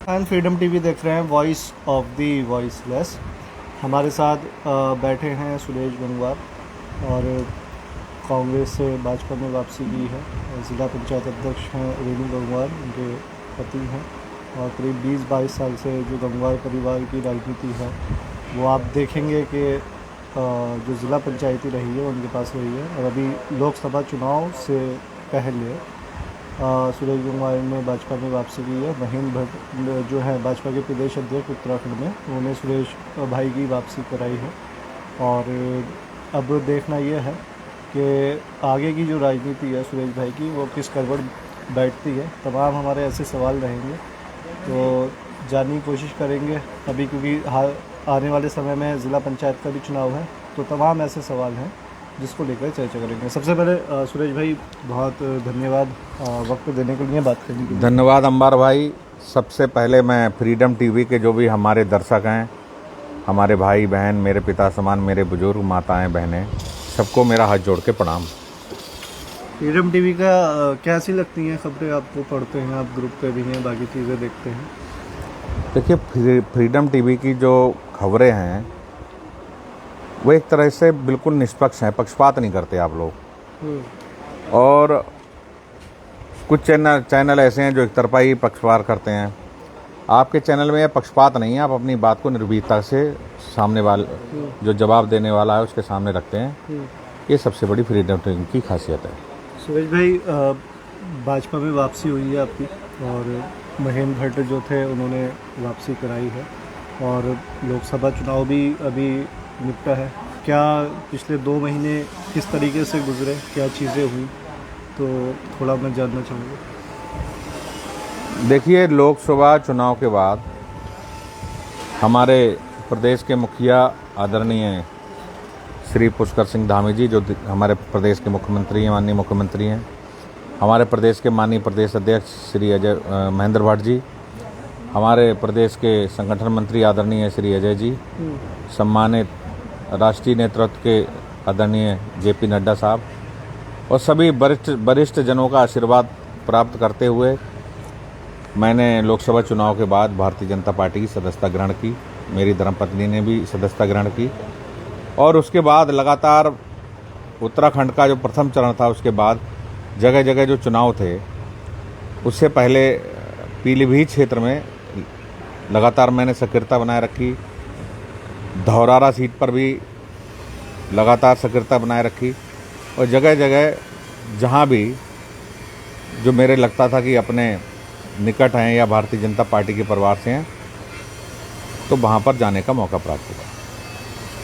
And freedom TV देख रहे हैं, वॉइस ऑफ दी वॉइसलेस। हमारे साथ बैठे हैं सुरेश गंगवार और कांग्रेस से भाजपा में वापसी की है। ज़िला पंचायत अध्यक्ष हैं रेणु गंगवार, उनके पति हैं और करीब 20-22 साल से जो गंगवार परिवार की राजनीति है वो आप देखेंगे कि जो ज़िला पंचायती रही है उनके पास रही है। और अभी लोकसभा चुनाव से पहले सुरेश गंगवार ने भाजपा में वापसी की है। महेंद्र भट्ट जो है भाजपा के प्रदेश अध्यक्ष उत्तराखंड में, उन्होंने सुरेश भाई की वापसी कराई है। और अब देखना यह है कि आगे की जो राजनीति है सुरेश भाई की वो किस करवट बैठती है। तमाम हमारे ऐसे सवाल रहेंगे तो जानने की कोशिश करेंगे अभी, क्योंकि आने वाले समय में ज़िला पंचायत का भी चुनाव है, तो तमाम ऐसे सवाल हैं जिसको लेकर चर्चा करेंगे। सबसे पहले सुरेश भाई बहुत धन्यवाद वक्त देने के लिए, बात करने के लिए। धन्यवाद अंबार भाई। सबसे पहले मैं फ्रीडम टीवी के जो भी हमारे दर्शक हैं, हमारे भाई बहन, मेरे पिता समान, मेरे बुजुर्ग माताएं बहनें, सबको मेरा हाथ जोड़ के प्रणाम। फ्रीडम टीवी का कैसी लगती हैं खबरें? आपको पढ़ते हैं, आप ग्रुप पे भी हैं, बाकी चीज़ें देखते हैं? देखिए, फ्रीडम टीवी की जो खबरें हैं वो एक तरह से बिल्कुल निष्पक्ष हैं, पक्षपात नहीं करते आप लोग। और कुछ चैनल ऐसे हैं जो एक तरफा ही पक्षपात करते हैं। आपके चैनल में यह पक्षपात नहीं है, आप अपनी बात को निर्भीकता से सामने वाले जो जवाब देने वाला है उसके सामने रखते हैं। ये सबसे बड़ी फ्रीडम टीवी की खासियत है। सुरेश भाई, भाजपा में वापसी हुई है आपकी और महेंद्र भट्ट जो थे उन्होंने वापसी कराई है और लोकसभा चुनाव भी अभी निपटा है। क्या पिछले 2 महीने किस तरीके से गुजरे, क्या चीज़ें हुई, तो थोड़ा मैं जानना चाहूँगा। देखिए, लोकसभा चुनाव के बाद हमारे प्रदेश के मुखिया आदरणीय श्री पुष्कर सिंह धामी जी, जो हमारे प्रदेश के मुख्यमंत्री हैं, माननीय मुख्यमंत्री हैं, हमारे प्रदेश के माननीय प्रदेश अध्यक्ष श्री महेंद्र भट्ट जी, हमारे प्रदेश के संगठन मंत्री आदरणीय श्री अजय जी, सम्मानित राष्ट्रीय नेतृत्व के आदरणीय जेपी नड्डा साहब और सभी वरिष्ठ जनों का आशीर्वाद प्राप्त करते हुए मैंने लोकसभा चुनाव के बाद भारतीय जनता पार्टी की सदस्यता ग्रहण की। मेरी धर्मपत्नी ने भी सदस्यता ग्रहण की और उसके बाद लगातार उत्तराखंड का जो प्रथम चरण था, उसके बाद जगह जगह जो चुनाव थे, उससे पहले पीलीभीत क्षेत्र में लगातार मैंने सक्रियता बनाए रखी। धौरारा सीट पर भी लगातार सक्रियता बनाए रखी और जगह जगह जहां भी जो मेरे लगता था कि अपने निकट हैं या भारतीय जनता पार्टी के परिवार से हैं, तो वहां पर जाने का मौका प्राप्त हुआ।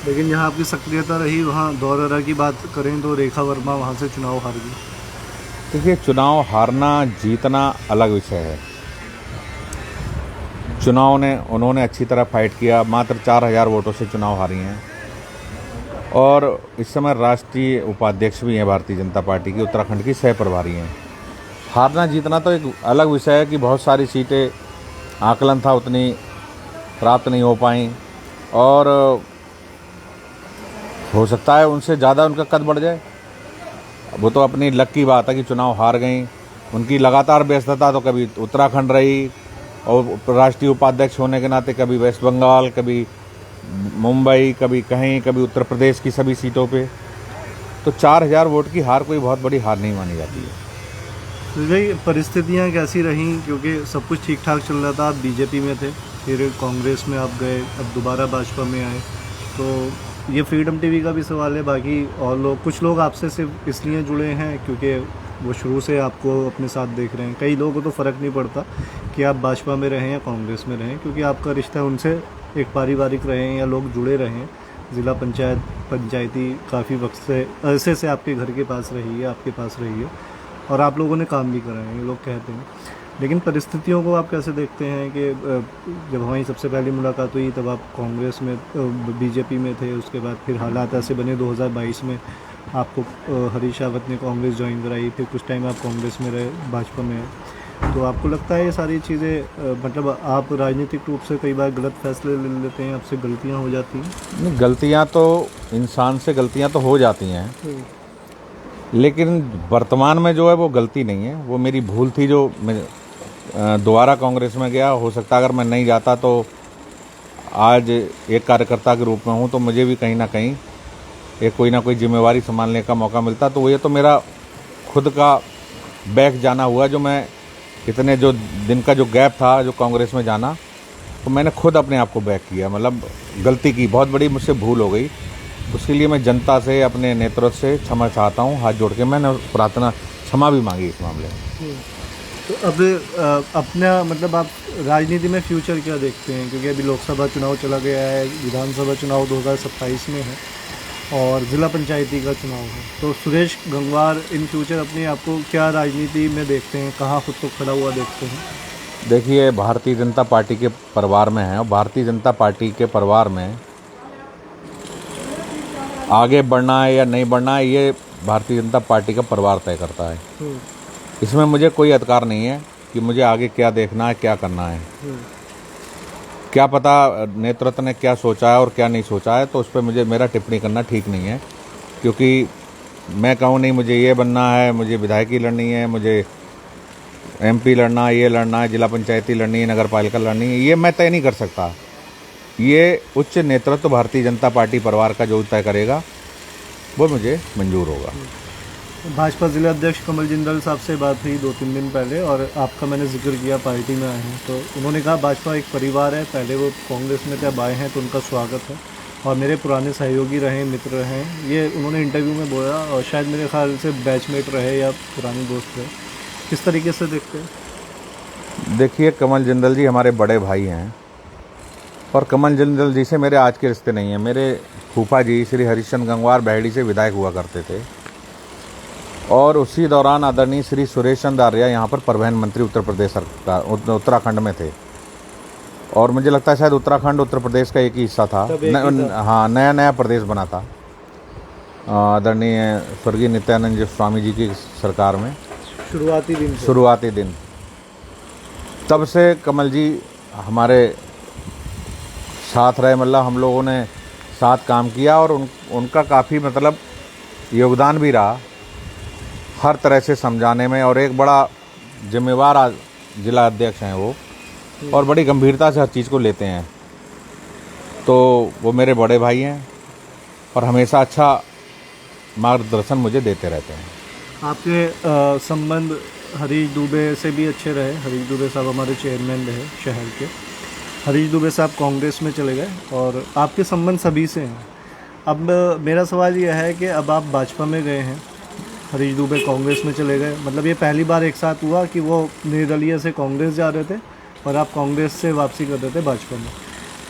लेकिन जहां आपकी सक्रियता रही, वहां धौरहरा की बात करें तो रेखा वर्मा वहां से चुनाव हार गई। देखिए, चुनाव हारना जीतना अलग विषय है। उन्होंने अच्छी तरह फाइट किया, मात्र 4000 वोटों से चुनाव हारी हैं और इस समय राष्ट्रीय उपाध्यक्ष भी हैं भारतीय जनता पार्टी की, उत्तराखंड की सह प्रभारी हैं। हारना जीतना तो एक अलग विषय है कि बहुत सारी सीटें आकलन था उतनी प्राप्त नहीं हो पाई और हो सकता है उनसे ज़्यादा उनका कद बढ़ जाए। वो तो अपनी लक की बात है कि चुनाव हार गई। उनकी लगातार व्यस्तता तो कभी उत्तराखंड रही और राष्ट्रीय उपाध्यक्ष होने के नाते कभी वेस्ट बंगाल, कभी मुंबई, कभी कहीं, कभी उत्तर प्रदेश की सभी सीटों पे। तो 4000 वोट की हार कोई बहुत बड़ी हार नहीं मानी जाती है। तो भाई, परिस्थितियाँ कैसी रहीं? क्योंकि सब कुछ ठीक ठाक चल रहा था, आप बीजेपी में थे, फिर कांग्रेस में आप गए, अब दोबारा भाजपा में आए। तो ये फ्रीडम टीवी का भी सवाल है, बाकी और लोग, कुछ लोग आपसे सिर्फ इसलिए जुड़े हैं क्योंकि वो शुरू से आपको अपने साथ देख रहे हैं। कई लोगों को तो फ़र्क नहीं पड़ता कि आप भाजपा में रहें या कांग्रेस में रहें, क्योंकि आपका रिश्ता उनसे एक पारिवारिक रहे हैं या लोग जुड़े रहें। ज़िला पंचायती काफ़ी वक्त से अरसे से आपके घर के पास रही है, आपके पास रही है और आप लोगों ने काम भी कराए हैं, ये लोग कहते हैं। लेकिन परिस्थितियों को आप कैसे देखते हैं कि जब हमारी सबसे पहली मुलाकात हुई तब आप कांग्रेस में, बीजेपी में थे, उसके बाद फिर हालात ऐसे बने 2022 में आपको हरीश रावत ने कांग्रेस ज्वाइन कराई, फिर कुछ टाइम आप कांग्रेस में रहे, भाजपा में। तो आपको लगता है ये सारी चीज़ें, मतलब आप राजनीतिक रूप से कई बार गलत फैसले ले लेते हैं, आपसे गलतियाँ हो जाती हैं? नहीं, गलतियाँ तो इंसान से गलतियाँ तो हो जाती हैं, लेकिन वर्तमान में जो है वो गलती नहीं है, वो मेरी भूल थी जो दोबारा कांग्रेस में गया। हो सकता अगर मैं नहीं जाता तो आज एक कार्यकर्ता के रूप में हूँ, तो मुझे भी कहीं ना कहीं एक कोई ना कोई जिम्मेवारी संभालने का मौका मिलता। तो ये तो मेरा खुद का बैक जाना हुआ, जो मैं इतने जो दिन का जो गैप था जो कांग्रेस में जाना, तो मैंने खुद अपने आप को बैक किया। मतलब गलती की, बहुत बड़ी मुझसे भूल हो गई। उसके लिए मैं जनता से, अपने नेतृत्व से क्षमा चाहता हूँ। हाथ जोड़ के मैंने प्रार्थना क्षमा भी मांगी इस मामले में। तो अब अपना मतलब आप राजनीति में फ्यूचर क्या देखते हैं, क्योंकि अभी लोकसभा चुनाव चला गया है, विधानसभा चुनाव 2027 में है और ज़िला पंचायती का चुनाव है, तो सुरेश गंगवार इन फ्यूचर अपने आप को क्या राजनीति में देखते हैं, कहाँ खुद को खड़ा हुआ देखते हैं? देखिए, भारतीय जनता पार्टी के परिवार में है और भारतीय जनता पार्टी के परिवार में आगे बढ़ना है या नहीं बढ़ना है, ये भारतीय जनता पार्टी का परिवार तय करता है। इसमें मुझे कोई अधिकार नहीं है कि मुझे आगे क्या देखना है, क्या करना है। क्या पता नेतृत्व ने क्या सोचा है और क्या नहीं सोचा है, तो उस पर मेरा टिप्पणी करना ठीक नहीं है। क्योंकि मैं कहूँ नहीं मुझे ये बनना है, मुझे विधायकी लड़नी है, मुझे MP लड़ना है, ये लड़ना है, जिला पंचायती लड़नी है, नगर पालिका लड़नी है, ये मैं तय नहीं कर सकता। ये उच्च नेतृत्व भारतीय जनता पार्टी परिवार का जो तय करेगा वो मुझे मंजूर होगा। भाजपा जिला अध्यक्ष कमल जिंदल साहब से बात हुई 2-3 दिन पहले और आपका मैंने जिक्र किया पार्टी में आए हैं, तो उन्होंने कहा भाजपा एक परिवार है, पहले वो कांग्रेस में थे, अब आए हैं तो उनका स्वागत है और मेरे पुराने सहयोगी रहे, मित्र रहे, ये उन्होंने इंटरव्यू में बोला और शायद मेरे ख्याल से बैचमेट रहे या पुराने दोस्त रहे। किस तरीके से देखते हैं? देखिए, कमल जिंदल जी हमारे बड़े भाई हैं और कमल जिंदल जी से मेरे आज के रिश्ते नहीं हैं। मेरे फूफा जी श्री हरिश्चंद्र गंगवार बहेड़ी से विधायक हुआ करते थे और उसी दौरान आदरणीय श्री सुरेश चंद्र आर्या यहाँ पर परिवहन मंत्री उत्तर प्रदेश सरकार उत्तराखंड में थे और मुझे लगता है शायद उत्तराखंड उत्तर प्रदेश का एक ही हिस्सा था। हाँ, नया प्रदेश बना था आदरणीय स्वर्गीय नित्यानंद स्वामी जी की सरकार में शुरुआती दिन। तब से कमल जी हमारे साथ रहे, मतलब हम लोगों ने साथ काम किया और उनका काफ़ी मतलब योगदान भी रहा हर तरह से समझाने में, और एक बड़ा जिम्मेवार जिला अध्यक्ष हैं वो और बड़ी गंभीरता से हर चीज़ को लेते हैं। तो वो मेरे बड़े भाई हैं और हमेशा अच्छा मार्गदर्शन मुझे देते रहते हैं। आपके संबंध हरीश दुबे से भी अच्छे रहे। हरीश दुबे साहब हमारे चेयरमैन रहे शहर के। हरीश दुबे साहब कांग्रेस में चले गए और आपके संबंध सभी से हैं। अब मेरा सवाल यह है कि अब आप भाजपा में गए हैं, हरीश दुबे कांग्रेस में चले गए, मतलब ये पहली बार एक साथ हुआ कि वो निर्दलीय से कांग्रेस जा रहे थे और आप कांग्रेस से वापसी कर रहे थे भाजपा में,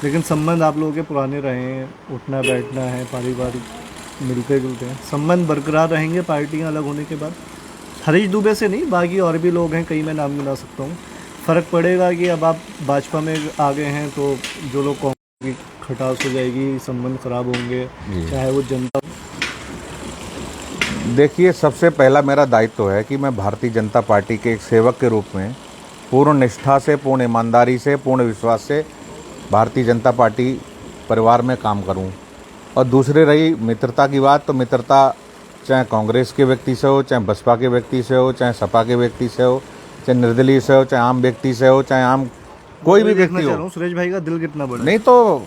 लेकिन संबंध आप लोगों के पुराने रहे हैं, उठना बैठना है, पारिवारिक मिलते जुलते हैं, संबंध बरकरार रहेंगे पार्टियां अलग होने के बाद? हरीश दुबे से नहीं, बाकी और भी लोग हैं, कई मैं नाम गिना सकता हूँ। फ़र्क पड़ेगा कि अब आप भाजपा में आ गए हैं तो जो लोग कांग्रेस की खटास हो जाएगी, संबंध खराब होंगे, चाहे वो जनता। देखिए, सबसे पहला मेरा दायित्व है कि मैं भारतीय जनता पार्टी के एक सेवक के रूप में पूर्ण निष्ठा से, पूर्ण ईमानदारी से, पूर्ण विश्वास से भारतीय जनता पार्टी परिवार में काम करूं। और दूसरी रही मित्रता की बात, तो मित्रता चाहे कांग्रेस के व्यक्ति से हो, चाहे बसपा के व्यक्ति से हो, चाहे सपा के व्यक्ति से हो, चाहे निर्दलीय से हो, चाहे आम व्यक्ति से हो, चाहे आम कोई भी व्यक्ति हो। सुरेश भाई का दिल कितना बड़ा है। नहीं तो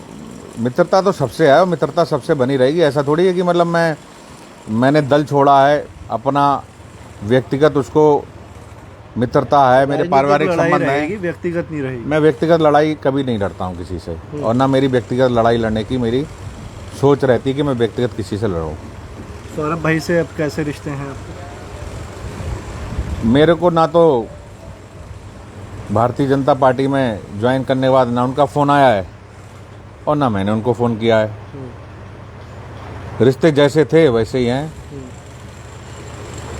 मित्रता तो सबसे है और मित्रता सबसे बनी रहेगी। ऐसा थोड़ी है कि मतलब मैंने दल छोड़ा है अपना, व्यक्तिगत उसको मित्रता है, मेरे पारिवारिक संबंध है, व्यक्तिगत नहीं रहेगी। मैं व्यक्तिगत लड़ाई कभी नहीं लड़ता हूँ किसी से और ना मेरी व्यक्तिगत लड़ाई लड़ने की मेरी सोच रहती है कि मैं व्यक्तिगत किसी से लड़ूं। सौरभ भाई से अब कैसे रिश्ते हैं आपके? मेरे को ना तो भारतीय जनता पार्टी में ज्वाइन करने के बाद ना उनका फ़ोन आया है और ना मैंने उनको फ़ोन किया है। रिश्ते जैसे थे वैसे ही हैं।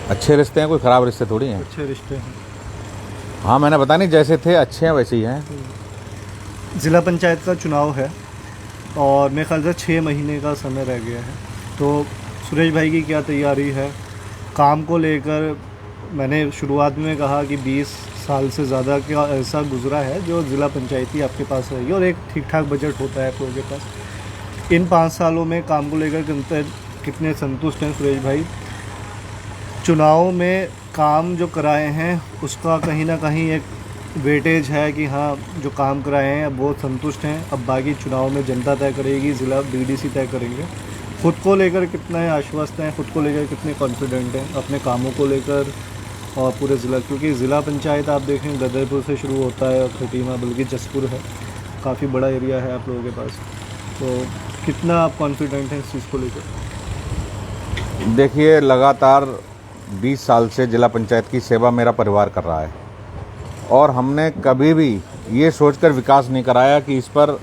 अच्छे रिश्ते हैं, कोई ख़राब रिश्ते थोड़ी हैं। अच्छे रिश्ते हैं। हाँ, मैंने बता नहीं, जैसे थे अच्छे हैं वैसे ही हैं। ज़िला पंचायत का चुनाव है और मेरे ख्याल से 6 महीने का समय रह गया है, तो सुरेश भाई की क्या तैयारी है काम को लेकर? मैंने शुरुआत में कहा कि 20 साल से ज़्यादा का ऐसा गुजरा है जो ज़िला पंचायती आपके पास रहेगी और एक ठीक ठाक बजट होता है आप लोगों के पास। इन 5 सालों में काम को लेकर कितने संतुष्ट हैं सुरेश भाई? चुनाव में काम जो कराए हैं उसका कहीं ना कहीं एक वेटेज है कि हाँ जो काम कराए हैं अब वो संतुष्ट हैं, अब बाकी चुनाव में जनता तय करेगी, ज़िला बीडीसी तय करेंगे। खुद को लेकर कितना आश्वस्त हैं, खुद को लेकर कितने कॉन्फिडेंट हैं, अपने कामों को लेकर और पूरे ज़िला, क्योंकि ज़िला पंचायत आप देखें गदरपुर से शुरू होता है और खटीमा बल्कि जसपुर है, काफ़ी बड़ा एरिया है आप लोगों के पास, तो कितना आप कॉन्फिडेंट हैं इस चीज़ को लेकर? देखिए, लगातार 20 साल से जिला पंचायत की सेवा मेरा परिवार कर रहा है और हमने कभी भी ये सोचकर विकास नहीं कराया कि इस पर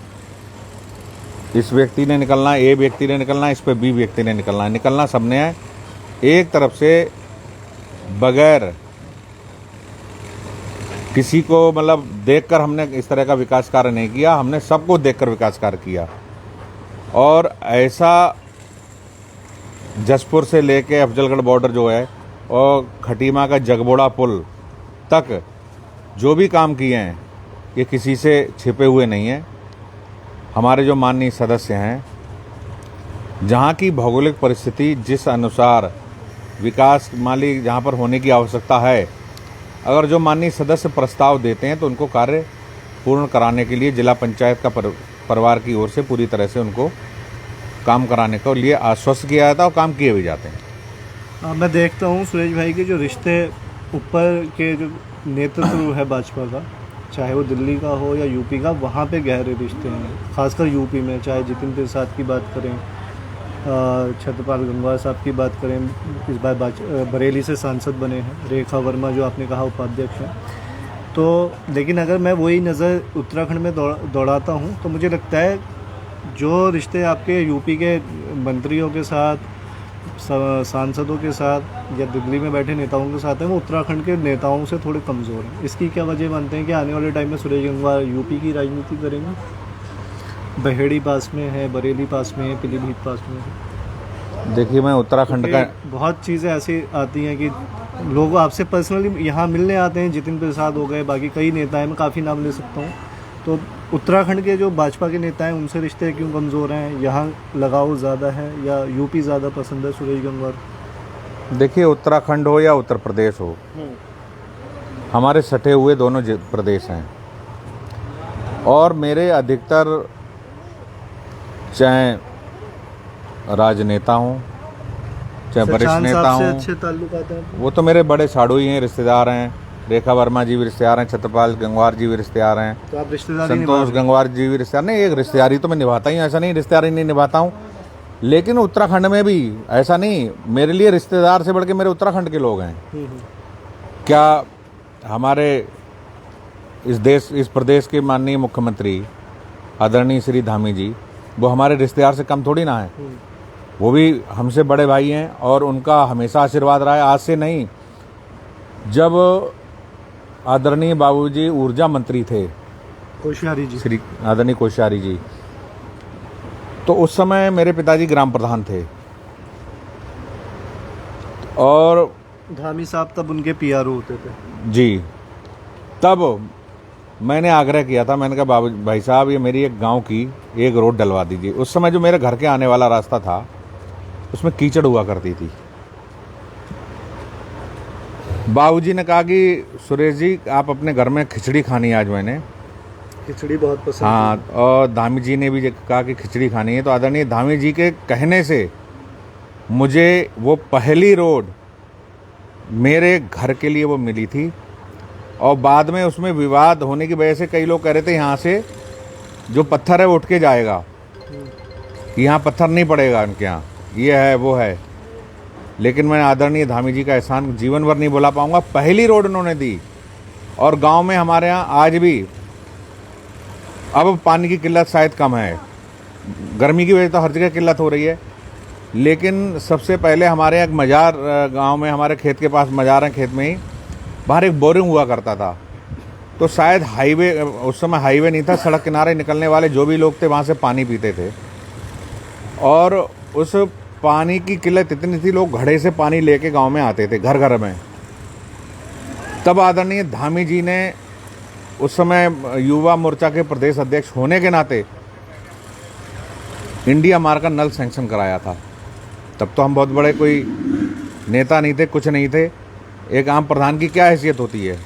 इस व्यक्ति ने निकलना है, ए व्यक्ति ने निकलना है, इस पर बी व्यक्ति ने निकलना है। निकलना सबने है। एक तरफ से बगैर किसी को मतलब देखकर हमने इस तरह का विकास कार्य नहीं किया, हमने सबको देखकर विकास कार्य किया। और ऐसा जसपुर से लेके अफजलगढ़ बॉर्डर जो है और खटीमा का जगबोड़ा पुल तक जो भी काम किए हैं ये किसी से छिपे हुए नहीं हैं। हमारे जो माननीय सदस्य हैं, जहाँ की भौगोलिक परिस्थिति जिस अनुसार विकास माली जहाँ पर होने की आवश्यकता है, अगर जो माननीय सदस्य प्रस्ताव देते हैं तो उनको कार्य पूर्ण कराने के लिए जिला पंचायत का परिवार की ओर से पूरी तरह से उनको काम कराने के लिए आश्वस्त किया जाता है और काम किए भी जाते हैं। मैं देखता हूँ सुरेश भाई के जो रिश्ते ऊपर के जो नेतृत्व है भाजपा का, चाहे वो दिल्ली का हो या यूपी का, वहाँ पे गहरे रिश्ते हैं, खासकर यूपी में। चाहे जितिन प्रसाद की बात करें, छत्रपाल गंगवार साहब की बात करें, इस बार बरेली से सांसद बने हैं, रेखा वर्मा जो आपने कहा उपाध्यक्ष हैं। तो लेकिन अगर मैं वही नज़र उत्तराखंड में दौड़ाता हूँ तो मुझे लगता है जो रिश्ते आपके यूपी के मंत्रियों के साथ, सांसदों के साथ या दिल्ली में बैठे नेताओं के साथ हैं, वो उत्तराखंड के नेताओं से थोड़े कमज़ोर हैं। इसकी क्या वजह मानते हैं कि आने वाले टाइम में सुरेश गंगवार यूपी की राजनीति करेंगे? बहेड़ी पास में है, बरेली पास में है, पीलीभीत पास में है। देखिए, मैं उत्तराखंड का बहुत चीज़ें ऐसी आती हैं कि लोग आपसे पर्सनली यहाँ मिलने आते हैं, जितिन प्रसाद हो गए, बाकी कई नेता हैं, मैं काफ़ी नाम ले सकता हूँ। तो उत्तराखंड के जो भाजपा के नेता हैं उनसे रिश्ते क्यों कमज़ोर हैं? यहाँ लगाव ज़्यादा है या यूपी ज़्यादा पसंद है सुरेश गंगवार? देखिए, उत्तराखंड हो या उत्तर प्रदेश हो, हमारे सटे हुए दोनों प्रदेश हैं और मेरे अधिकतर चाहे राजनेता हों चाहे वरिष्ठ नेता हों, अच्छे ताल्लुकात हैं। वो तो मेरे बड़े साड़ू ही हैं, रिश्तेदार हैं। रेखा वर्मा जी भी रिश्तेदार हैं, छत्रपाल गंगवार जी भी रिश्तेदार हैं, तो आप रिश्तेदारी संतोष गंगवार जी भी रिश्तेदार। नहीं, एक रिश्तेदारी तो मैं निभाता ही, ऐसा नहीं रिश्तेदारी नहीं निभाता हूँ। लेकिन उत्तराखंड में भी ऐसा नहीं, मेरे लिए रिश्तेदार से बढ़ के मेरे उत्तराखंड के लोग हैं। क्या हमारे इस प्रदेश के माननीय मुख्यमंत्री आदरणीय श्री धामी जी, वो हमारे रिश्तेदार से कम थोड़ी ना है। वो भी हमसे बड़े भाई हैं और उनका हमेशा आशीर्वाद रहा है। आज से नहीं, जब आदरणीय बाबूजी ऊर्जा मंत्री थे, कोश्यारी जी, श्री आदरणीय कोश्यारी जी, तो उस समय मेरे पिताजी ग्राम प्रधान थे और धामी साहब तब उनके पीआरओ होते थे जी। तब मैंने आग्रह किया था, मैंने कहा बाबू भाई साहब, ये मेरी एक गांव की एक रोड डलवा दीजिए। उस समय जो मेरे घर के आने वाला रास्ता था उसमें कीचड़ हुआ करती थी। बाबूजी ने कहा कि सुरेश जी, आप अपने घर में खिचड़ी खानी है आज। मैंने खिचड़ी बहुत पसंद। हाँ, और धामी जी ने भी कहा कि खिचड़ी खानी है। तो आदरणीय धामी जी के कहने से मुझे वो पहली रोड मेरे घर के लिए वो मिली थी। और बाद में उसमें विवाद होने की वजह से कई लोग कह रहे थे यहाँ से जो पत्थर है वो उठ के जाएगा, यहाँ पत्थर नहीं पड़ेगा उनके यहाँ, ये है वो है। लेकिन मैं आदरणीय धामी जी का एहसान जीवन भर नहीं भुला पाऊंगा। पहली रोड उन्होंने दी और गांव में हमारे यहाँ आज भी, अब पानी की किल्लत शायद कम है, गर्मी की वजह तो हर जगह किल्लत हो रही है, लेकिन सबसे पहले हमारे यहाँ एक मजार गांव में, हमारे खेत के पास मजार है, खेत में ही बाहर एक बोरिंग हुआ करता था। तो शायद हाईवे, उस समय हाईवे नहीं था, सड़क किनारे निकलने वाले जो भी लोग थे वहाँ से पानी पीते थे और उस पानी की किल्लत इतनी थी, लोग घड़े से पानी लेके गांव में आते थे, घर घर में। तब आदरणीय धामी जी ने उस समय युवा मोर्चा के प्रदेश अध्यक्ष होने के नाते इंडिया मार्ग का नल सैंक्शन कराया था। तब तो हम बहुत बड़े कोई नेता नहीं थे, कुछ नहीं थे, एक आम प्रधान की क्या हैसियत होती है।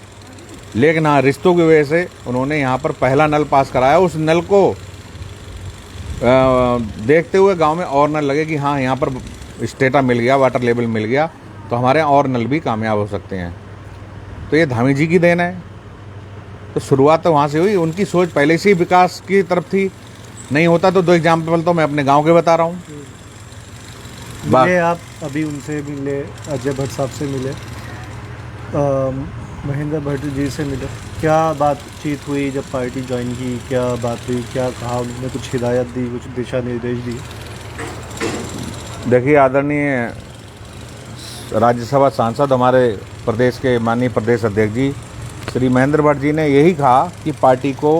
लेकिन हाँ, रिश्तों की वजह से उन्होंने यहाँ पर पहला नल पास कराया। उस नल को देखते हुए गांव में और नल लगे कि हाँ, यहाँ पर स्टेटा मिल गया, वाटर लेवल मिल गया, तो हमारे यहाँ और नल भी कामयाब हो सकते हैं। तो ये धामी जी की देन है। तो शुरुआत तो वहाँ से हुई। उनकी सोच पहले से ही विकास की तरफ थी। नहीं होता तो 2 एग्जाम्पल तो मैं अपने गांव के बता रहा हूँ। मिले आप अभी उनसे मिले, अजय भट्ट साहब से मिले, महेंद्र भट्ट जी से मिले, क्या बातचीत हुई जब पार्टी ज्वाइन की? क्या बात हुई, क्या कहा उन्होंने? कुछ हिदायत दी, कुछ दिशा निर्देश दी? देखिए, आदरणीय राज्यसभा सांसद हमारे प्रदेश के माननीय प्रदेश अध्यक्ष जी श्री महेंद्र भट्ट जी ने यही कहा कि पार्टी को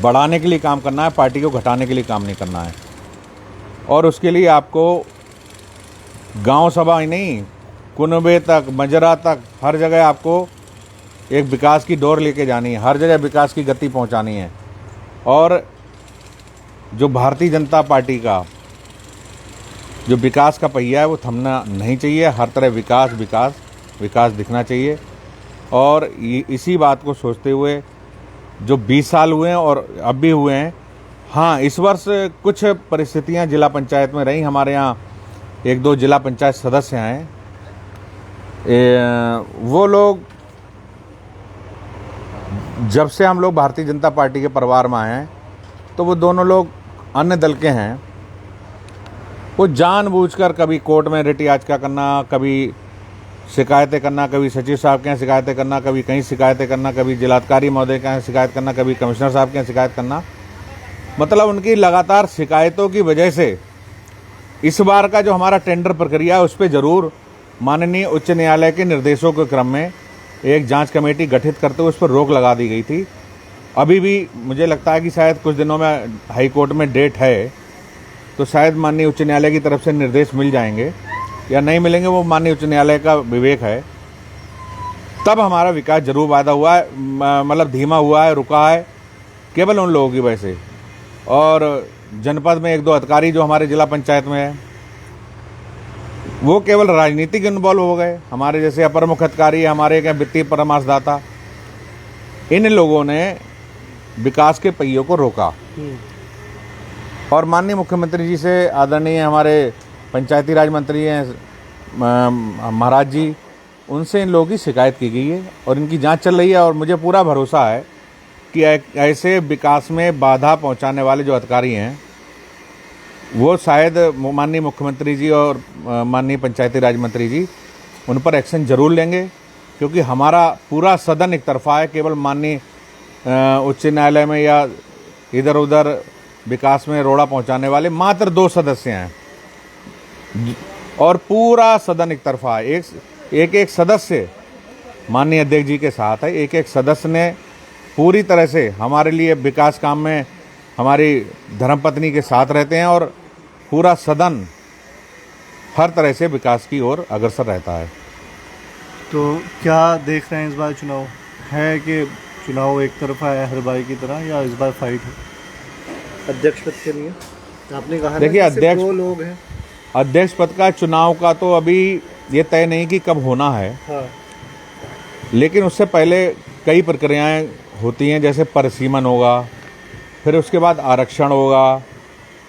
बढ़ाने के लिए काम करना है, पार्टी को घटाने के लिए काम नहीं करना है। और उसके लिए आपको गांव सभा ही नहीं, कुनबे तक, मजरा तक, हर जगह आपको एक विकास की डोर लेके जानी है, हर जगह विकास की गति पहुंचानी है। और जो भारतीय जनता पार्टी का जो विकास का पहिया है वो थमना नहीं चाहिए। हर तरह विकास विकास विकास दिखना चाहिए। और इसी बात को सोचते हुए जो 20 साल हुए हैं और अब भी हुए हैं, हाँ, इस वर्ष कुछ परिस्थितियां जिला पंचायत में रही। हमारे यहाँ 1-2 जिला पंचायत सदस्य हैं, वो लोग जब से हम लोग भारतीय जनता पार्टी के परिवार में आए हैं, तो वो दोनों लोग अन्य दल के हैं। वो जानबूझकर कभी कोर्ट में रिट याचिका करना, कभी शिकायतें करना, कभी सचिव साहब के यहाँ शिकायतें करना, कभी कहीं शिकायतें करना, कभी जिलाधिकारी महोदय के यहाँ शिकायत करना, कभी कमिश्नर साहब के यहाँ शिकायत करना। मतलब उनकी लगातार शिकायतों की वजह से इस बार का जो हमारा टेंडर प्रक्रिया है उस पर जरूर माननीय उच्च न्यायालय के निर्देशों के क्रम में एक जांच कमेटी गठित करते हुए उस पर रोक लगा दी गई थी। अभी भी मुझे लगता है कि शायद कुछ दिनों में हाई कोर्ट में डेट है, तो शायद माननीय उच्च न्यायालय की तरफ से निर्देश मिल जाएंगे या नहीं मिलेंगे, वो माननीय उच्च न्यायालय का विवेक है। तब हमारा विकास जरूर वादा हुआ है, मतलब धीमा हुआ है, रुका है, केवल उन लोगों की वजह से। और जनपद में 1-2 अधिकारी जो हमारे जिला पंचायत में है, वो केवल राजनीतिक इन्वॉल्व हो गए। हमारे जैसे अपर मुख्य अधिकारी, हमारे क्या वित्तीय परामर्शदाता, इन लोगों ने विकास के पहियों को रोका। और माननीय मुख्यमंत्री जी से, आदरणीय हमारे पंचायती राज मंत्री हैं महाराज जी, उनसे इन लोगों की शिकायत की गई है और इनकी जांच चल रही है। और मुझे पूरा भरोसा है कि ऐसे विकास में बाधा पहुंचाने वाले जो अधिकारी हैं वो शायद माननीय मुख्यमंत्री जी और माननीय पंचायती राज मंत्री जी उन पर एक्शन जरूर लेंगे, क्योंकि हमारा पूरा सदन एक तरफा है। केवल माननीय उच्च न्यायालय में या इधर उधर विकास में रोड़ा पहुंचाने वाले मात्र 2 सदस्य हैं और पूरा सदन एक तरफा है। एक सदस्य माननीय अध्यक्ष जी के साथ है। एक सदस्य ने पूरी तरह से हमारे लिए विकास काम में हमारी धर्मपत्नी के साथ रहते हैं और पूरा सदन हर तरह से विकास की ओर अग्रसर रहता है। तो क्या देख रहे हैं इस बार चुनाव है कि चुनाव एक तरफा है हर बार की तरह, या इस बार फाइट है अध्यक्ष पद के लिए? आपने कहा देखिए, अध्यक्ष 2 लोग हैं। अध्यक्ष पद का चुनाव का तो अभी ये तय नहीं कि कब होना है। हाँ। लेकिन उससे पहले कई प्रक्रियाएं होती हैं, जैसे परिसीमन होगा, फिर उसके बाद आरक्षण होगा,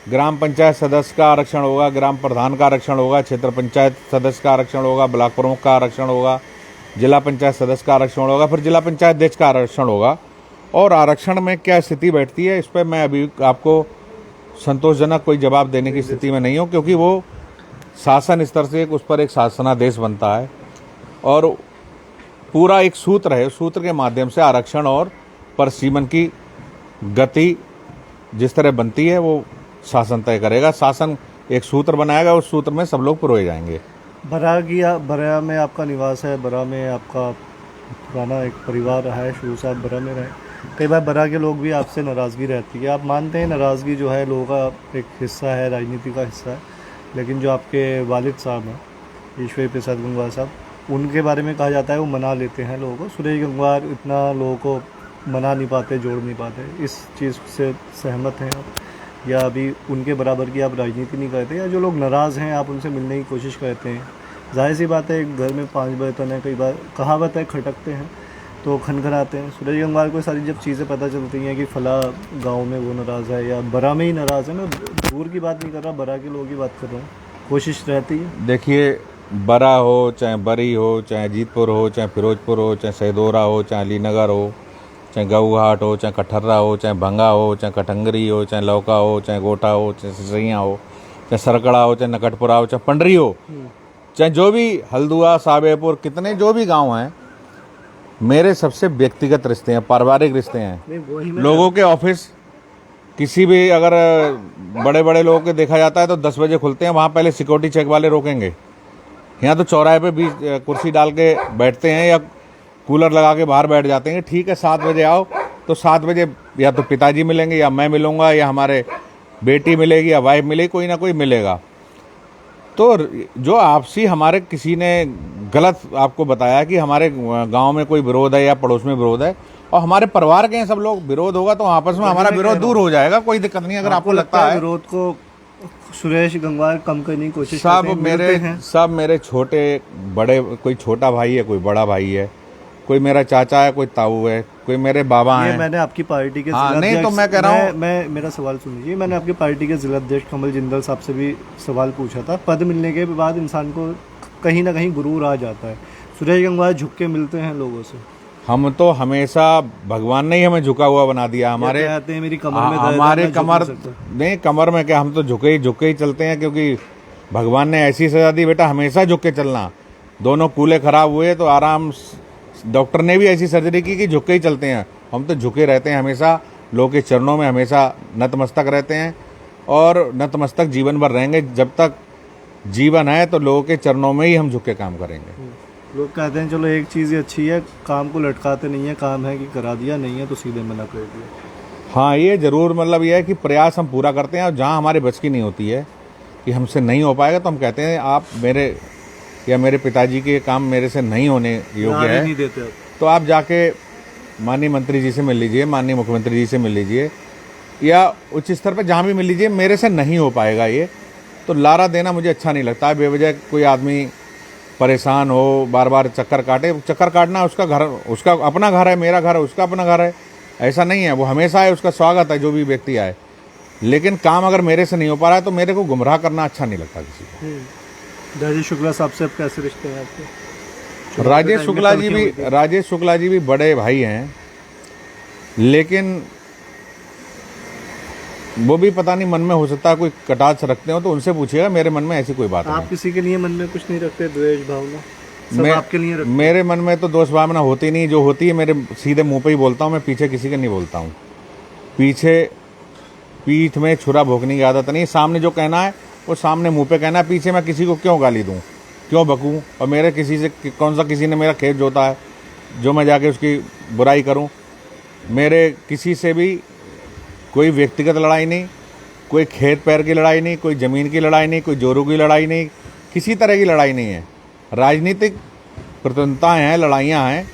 ग्राम पंचायत सदस्य का आरक्षण होगा, ग्राम प्रधान का आरक्षण होगा, क्षेत्र पंचायत सदस्य का आरक्षण होगा, ब्लॉक प्रमुख का आरक्षण होगा, जिला पंचायत सदस्य का आरक्षण होगा, फिर जिला पंचायत अध्यक्ष का आरक्षण होगा। और आरक्षण में क्या स्थिति बैठती है, इस पर मैं अभी आपको संतोषजनक कोई जवाब देने की स्थिति में नहीं हूँ, क्योंकि वो शासन स्तर से उस पर एक शासनादेश बनता है और पूरा एक सूत्र है। उस सूत्र के माध्यम से आरक्षण और परिसीमन की गति जिस तरह बनती है वो शासन तय करेगा। शासन एक सूत्र बनाएगा, उस सूत्र में सब लोग पुरोए जाएंगे। बरा में आपका निवास है, बरा में आपका पुराना एक परिवार रहा है, शुरू से आप बरा में रहे। कई बार बरा के लोग भी आपसे नाराज़गी रहती है। आप मानते हैं नाराज़गी जो है लोगों का एक हिस्सा है, राजनीति का हिस्सा है, लेकिन जो आपके वालिद साहब हैं ईश्वरी प्रसाद गंगवार साहब, उनके बारे में कहा जाता है वो मना लेते हैं लोगों को। सुरेश गंगवार इतना लोगों को मना नहीं पाते, जोड़ नहीं पाते। इस चीज़ से सहमत हैं आप, या अभी उनके बराबर की आप राजनीति नहीं करते, या जो लोग नाराज़ हैं आप उनसे मिलने की कोशिश करते हैं? जाहिर सी बात है, एक घर में 5 बर्तन है, कई बार कहावत है खटकते हैं, तो खनखनाते हैं। सुरेश गंगवार को सारी जब चीज़ें पता चलती हैं कि फला गांव में वो नाराज़ है या बरा में ही नाराज़ है, मैं दूर की बात नहीं कर रहा, बरा के लोगों की बात कर रहा हूँ, कोशिश रहती है। देखिए, बरा हो चाहे बरी हो, चाहे जीतपुर हो, चाहे फिरोजपुर हो, चाहे सैदोरा हो, चाहे अलीनगर हो, चाहे गऊघाट हो, चाहे कठर्रा हो, चाहे भंगा हो, चाहे कटंगरी हो, चाहे लौका हो, चाहे गोटा हो, चाहे सिसैया हो, चाहे सरकड़ा हो, चाहे नकटपुरा हो, चाहे पंडरी हो, चाहे जो भी हल्दुआ साबेपुर, कितने जो भी गांव हैं, मेरे सबसे व्यक्तिगत रिश्ते हैं, पारिवारिक रिश्ते हैं। लोगों के ऑफिस किसी भी अगर बड़े बड़े लोगों के देखा जाता है तो 10 बजे खुलते हैं, वहाँ पहले सिक्योरिटी चेक वाले रोकेंगे। यहाँ तो चौराहे पे भी कुर्सी डाल के बैठते हैं या कूलर लगा के बाहर बैठ जाते हैं। ठीक है, 7 बजे आओ, तो 7 बजे या तो पिताजी मिलेंगे या मैं मिलूंगा या हमारे बेटी मिलेगी या वाइफ मिलेगी, कोई ना कोई मिलेगा। तो जो आपसी हमारे किसी ने गलत आपको बताया कि हमारे गांव में कोई विरोध है या पड़ोस में विरोध है, और हमारे परिवार के हैं सब लोग, विरोध होगा तो आपस में हमारा विरोध दूर हो जाएगा, कोई दिक्कत नहीं। अगर आपको लगता है विरोध को सुरेश गंगवार कम करने की कोशिश करते हैं, सब मेरे छोटे बड़े, कोई छोटा भाई है, कोई बड़ा भाई है, कोई मेरा चाचा है, कोई ताऊ है, कोई मेरे बाबा हैं। मैंने आपकी पार्टी के नहीं, तो मैं कह रहा हूँ, मैं मेरा सवाल सुन लीजिए। मैंने आपकी पार्टी के जिलाध्यक्ष कमल जिंदल साहब से भी सवाल पूछा था। पद मिलने के बाद इंसान को कहीं ना कहीं गुरूर आ जाता है। सुरेश गंगवार झुक के मिलते हैं लोगों से। हम तो हमेशा, भगवान ने ही हमें झुका हुआ बना दिया। हमारे कहते हैं मेरी कमर में दर्द है, हमारे मैं कमर नहीं, कमर में क्या, हम तो झुके ही चलते हैं, क्योंकि भगवान ने ऐसी सजा दी बेटा, हमेशा झुक के चलना। दोनों कूल्हे खराब हुए तो आराम, डॉक्टर ने भी ऐसी सर्जरी की कि झुक के ही चलते हैं। हम तो झुके रहते हैं हमेशा, लोगों के चरणों में हमेशा नतमस्तक रहते हैं, और नतमस्तक जीवन भर रहेंगे। जब तक जीवन है तो लोगों के चरणों में ही हम झुक के काम करेंगे। लोग कहते हैं चलो एक चीज़ अच्छी है, काम को लटकाते नहीं है, काम है कि करा दिया, नहीं है तो सीधे मना कर दिया। हाँ, ये जरूर, मतलब ये है कि प्रयास हम पूरा करते हैं, और जहाँ हमारे बस की नहीं होती है कि हमसे नहीं हो पाएगा, तो हम कहते हैं आप मेरे या मेरे पिताजी के काम मेरे से नहीं होने योग्य है, नहीं देते तो आप जाके माननीय मंत्री जी से मिल लीजिए, माननीय मुख्यमंत्री जी से मिल लीजिए, या उच्च स्तर पर जहाँ भी मिल लीजिए, मेरे से नहीं हो पाएगा ये। तो लारा देना मुझे अच्छा नहीं लगता है। बेवजह कोई आदमी परेशान हो, बार बार चक्कर काटे, चक्कर काटना उसका घर, उसका अपना घर है, मेरा घर है, उसका अपना घर है, ऐसा नहीं है। वो हमेशा है, उसका स्वागत है जो भी व्यक्ति आए, लेकिन काम अगर मेरे से नहीं हो पा रहा है तो मेरे को गुमराह करना अच्छा नहीं लगता किसी को। राजेश शुक्ला साहब से कैसे रिश्ते हैं आपके? राजेश शुक्ला जी भी बड़े भाई हैं, लेकिन वो भी पता नहीं मन में हो सकता है कोई कटाक्ष रखते हो, तो उनसे पूछिएगा। मेरे मन में ऐसी कोई बात नहीं। आप किसी के लिए मन में कुछ नहीं रखते, द्वेष भावना सब आपके लिए रखते? मेरे मन में तो दोष भावना होती नहीं, जो होती है मेरे सीधे मुंह पे ही बोलता हूँ मैं, पीछे किसी के नहीं बोलता हूँ। पीठ में छुरा भोंकने की आदत नहीं। सामने जो कहना है वो सामने मुंह पे कहना है, पीछे मैं किसी को क्यों गाली दूँ, क्यों बकूँ, और मेरे किसी से कौन सा किसी ने मेरा खेत जोता है जो मैं जाके उसकी बुराई करूँ। मेरे किसी से भी कोई व्यक्तिगत लड़ाई नहीं, कोई खेत पैर की लड़ाई नहीं, कोई ज़मीन की लड़ाई नहीं, कोई जोरू की लड़ाई नहीं, किसी तरह की लड़ाई नहीं है। राजनीतिक प्रतिद्वंदिताएँ हैं, लड़ाइयाँ हैं,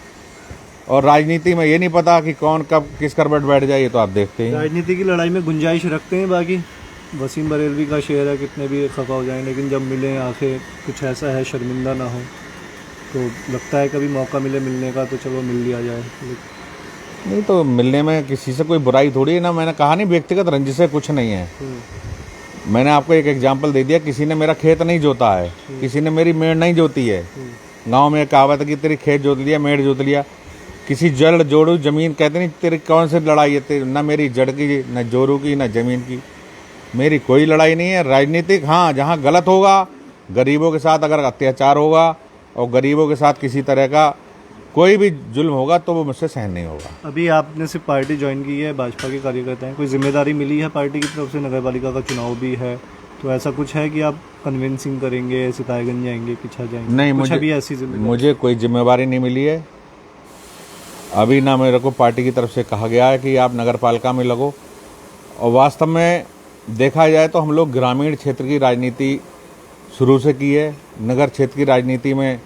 और राजनीति में ये नहीं पता कि कौन कब किस करवट बैठ जाए, ये तो आप देखते हैं। राजनीति की लड़ाई में गुंजाइश रखते हैं। बाकी वसीम बरेलवी का शेर है, कितने भी खफा हो जाएं, लेकिन जब मिलें आखिर कुछ ऐसा है शर्मिंदा ना हो, तो लगता है कभी मौका मिले मिलने का तो चलो मिल लिया जाए। नहीं तो मिलने में किसी से कोई बुराई थोड़ी है ना। मैंने कहा नहीं, व्यक्तिगत रंजिश से कुछ नहीं है। मैंने आपको एक एग्जाम्पल दे दिया, किसी ने मेरा खेत नहीं जोता है, किसी ने मेरी मेड़ नहीं जोती है। गांव में कहावत है कि तेरी खेत जोत लिया, मेड़ जोत लिया, किसी जड़ जोड़ू जमीन कहते नहीं, तेरी कौन सी लड़ाई है, ना मेरी जड़ की, ना जोरू की, ना जमीन की, मेरी कोई लड़ाई नहीं है। राजनीतिक हाँ, जहाँ गलत होगा, गरीबों के साथ अगर अत्याचार होगा और गरीबों के साथ किसी तरह का कोई भी जुल्म होगा तो वो मुझसे सहन नहीं होगा। अभी आपने सिर्फ पार्टी ज्वाइन की है, भाजपा के कार्यकर्ता हैं, कोई जिम्मेदारी मिली है पार्टी की तरफ से? नगर पालिका का चुनाव भी है, तो ऐसा कुछ है कि आप कन्विंसिंग करेंगे, सितारगंज जाएंगे, पीछा जाएंगे? नहीं, मुझे कोई जिम्मेवारी नहीं मिली है अभी, ना मेरे को पार्टी की तरफ से कहा गया है कि आप नगर पालिका में लगो। और वास्तव में देखा जाए तो हम लोग ग्रामीण क्षेत्र की राजनीति शुरू से की है, नगर क्षेत्र की राजनीति में